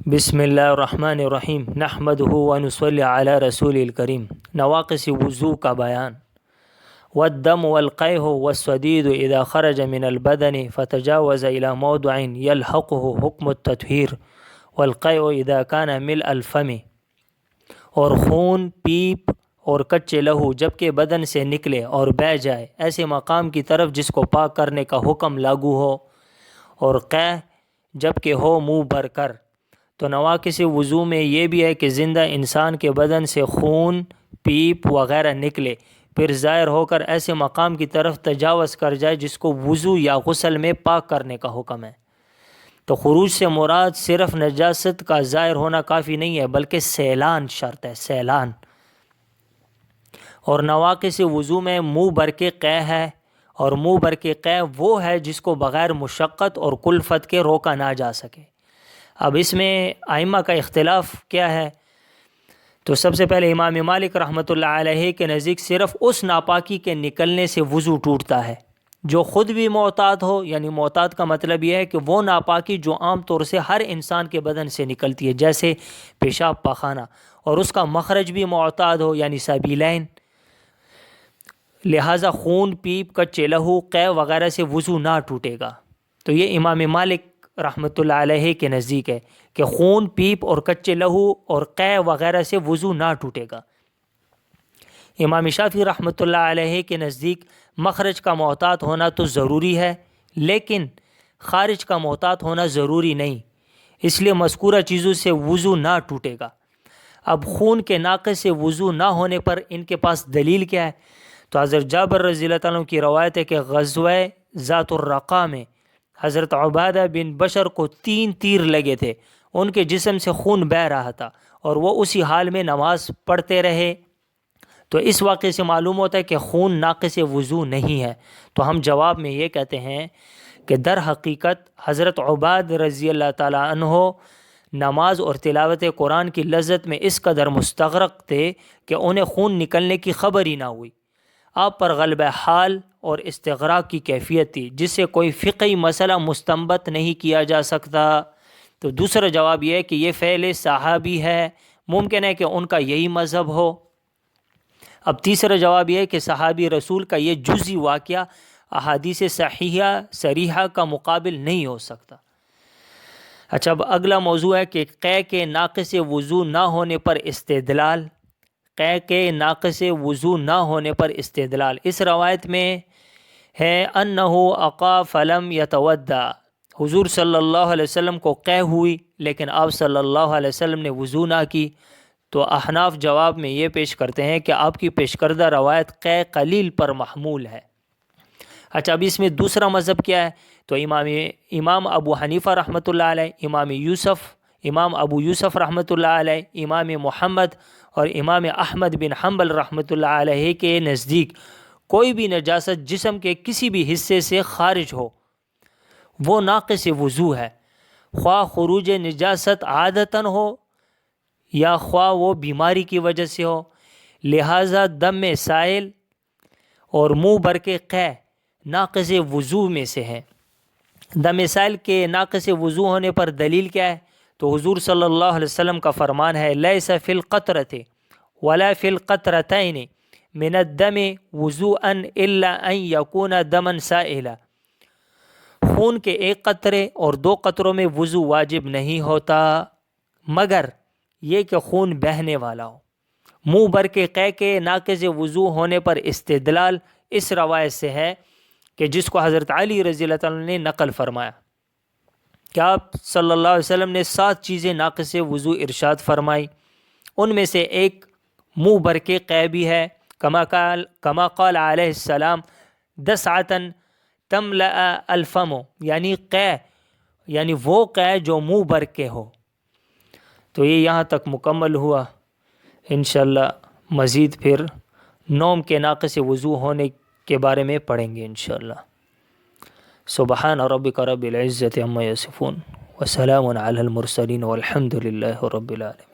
بسم اللہ الرحمن الرحیم نحمدہ ونصلی علی رسول الکریم۔ نواقص وضو کا بیان۔ والدم والقیح والصدید اذا خرج من البدن فتجاوز الى موضع يلحقه حکم التطہیر والقیح اذا كان ملء الفم، اور خون، پیپ اور کچے لہو جب کہ بدن سے نکلے اور بہہ جائے ایسے مقام کی طرف جس کو پاک کرنے کا حکم لاگو ہو، اور قیح جب کہ ہو منہ بھر کر۔ تو نواقص وضو میں یہ بھی ہے کہ زندہ انسان کے بدن سے خون، پیپ وغیرہ نکلے، پھر ظاہر ہو کر ایسے مقام کی طرف تجاوز کر جائے جس کو وضو یا غسل میں پاک کرنے کا حکم ہے۔ تو خروج سے مراد صرف نجاست کا ظاہر ہونا کافی نہیں ہے، بلکہ سیلان شرط ہے، سیلان۔ اور نواقص وضو میں منہ بھر کے قیح ہے، اور منہ بھر کے قیح وہ ہے جس کو بغیر مشقت اور کلفت کے روکا نہ جا سکے۔ اب اس میں ائمہ کا اختلاف کیا ہے؟ تو سب سے پہلے امام مالک رحمۃ اللہ علیہ کے نزدیک صرف اس ناپاکی کے نکلنے سے وضو ٹوٹتا ہے جو خود بھی معتاد ہو، یعنی معتاد کا مطلب یہ ہے کہ وہ ناپاکی جو عام طور سے ہر انسان کے بدن سے نکلتی ہے، جیسے پیشاب پاخانہ، اور اس کا مخرج بھی معتاد ہو، یعنی سبیلین، لہٰذا خون، پیپ، کچے لہو، قیح وغیرہ سے وضو نہ ٹوٹے گا۔ تو یہ امام مالک رحمۃ اللہ علیہ کے نزدیک ہے کہ خون، پیپ اور کچے لہو اور قیح وغیرہ سے وضو نہ ٹوٹے گا۔ امام شافعی رحمۃ اللہ علیہ کے نزدیک مخرج کا معتاد ہونا تو ضروری ہے، لیکن خارج کا معتاد ہونا ضروری نہیں، اس لیے مذکورہ چیزوں سے وضو نہ ٹوٹے گا۔ اب خون کے ناقص سے وضو نہ ہونے پر ان کے پاس دلیل کیا ہے؟ تو حضرت جابر رضی اللہ تعالیٰ عنہ کی روایت ہے کہ غزوہ ذات الرقاء میں حضرت عبادہ بن بشر کو 3 تیر لگے تھے، ان کے جسم سے خون بہہ رہا تھا اور وہ اسی حال میں نماز پڑھتے رہے۔ تو اس واقعے سے معلوم ہوتا ہے کہ خون ناقص وضو نہیں ہے۔ تو ہم جواب میں یہ کہتے ہیں کہ در حقیقت حضرت عباد رضی اللہ تعالیٰ عنہ نماز اور تلاوت قرآن کی لذت میں اس قدر مستغرق تھے کہ انہیں خون نکلنے کی خبر ہی نہ ہوئی۔ آپ پر غلبہ حال اور استغراق کی کیفیت تھی جس سے کوئی فقہی مسئلہ مستنبط نہیں کیا جا سکتا۔ تو دوسرا جواب یہ ہے کہ یہ فعل صحابی ہے، ممکن ہے کہ ان کا یہی مذہب ہو۔ اب تیسرا جواب یہ ہے کہ صحابی رسول کا یہ جزئی واقعہ احادیث صحیحہ صریحہ کا مقابل نہیں ہو سکتا۔ اچھا، اب اگلا موضوع ہے کہ قیح کے ناقص وضو نہ ہونے پر استدلال۔ قیح کے ناقص وضو نہ ہونے پر استدلال۔ اس روایت میں ہے انہ اقا فلم یتودع، حضور صلی اللہ علیہ وسلم کو قیح ہوئی لیکن آپ صلی اللہ علیہ وسلم نے وضو نہ کی۔ تو احناف جواب میں یہ پیش کرتے ہیں کہ آپ کی پیش کردہ روایت قیح قلیل پر محمول ہے۔ اچھا، اب اس میں دوسرا مذہب کیا ہے؟ تو امام ابو حنیفہ رحمۃ اللہ علیہ، امام ابو یوسف رحمۃ اللہ علیہ، امام محمد اور امام احمد بن حنبل رحمۃ اللہ علیہ کے نزدیک کوئی بھی نجاست جسم کے کسی بھی حصے سے خارج ہو وہ ناقص وضو ہے، خواہ خروج نجاست عادتاً ہو یا خواہ وہ بیماری کی وجہ سے ہو، لہٰذا دم سائل اور منہ بھر کے قیح ناقص وضو میں سے ہے۔ دم سائل کے ناقص وضو ہونے پر دلیل کیا ہے؟ تو حضور صلی اللہ علیہ وسلم کا فرمان ہے لیس فی القطرۃ ولا فی القطرتین من الدم وضوءا الا ان یکون دما سائلا، خون کے ایک قطرے اور 2 قطروں میں وضو واجب نہیں ہوتا مگر یہ کہ خون بہنے والا ہو۔ منہ بھر کے قیح کے ناقص وضو ہونے پر استدلال اس روایت سے ہے کہ جس کو حضرت علی رضی اللہ تعالیٰ نے نقل فرمایا کہ آپ صلی اللہ علیہ وسلم نے 7 چیزیں ناقص وضو ارشاد فرمائی، ان میں سے ایک منہ بھر کے قیح بھی ہے، کما قال علیہ السلام دسعتاً تملأ الفم، یعنی قیح، یعنی وہ قیح جو منہ بھر کے ہو۔ تو یہ یہاں تک مکمل ہوا۔ انشاءاللہ مزید پھر نوم کے ناقص وضو ہونے کے بارے میں پڑھیں گے انشاءاللہ۔ سبحان ربک رب العزت عما یصفون وسلام علی المرسلین والحمد للہ رب العالمین۔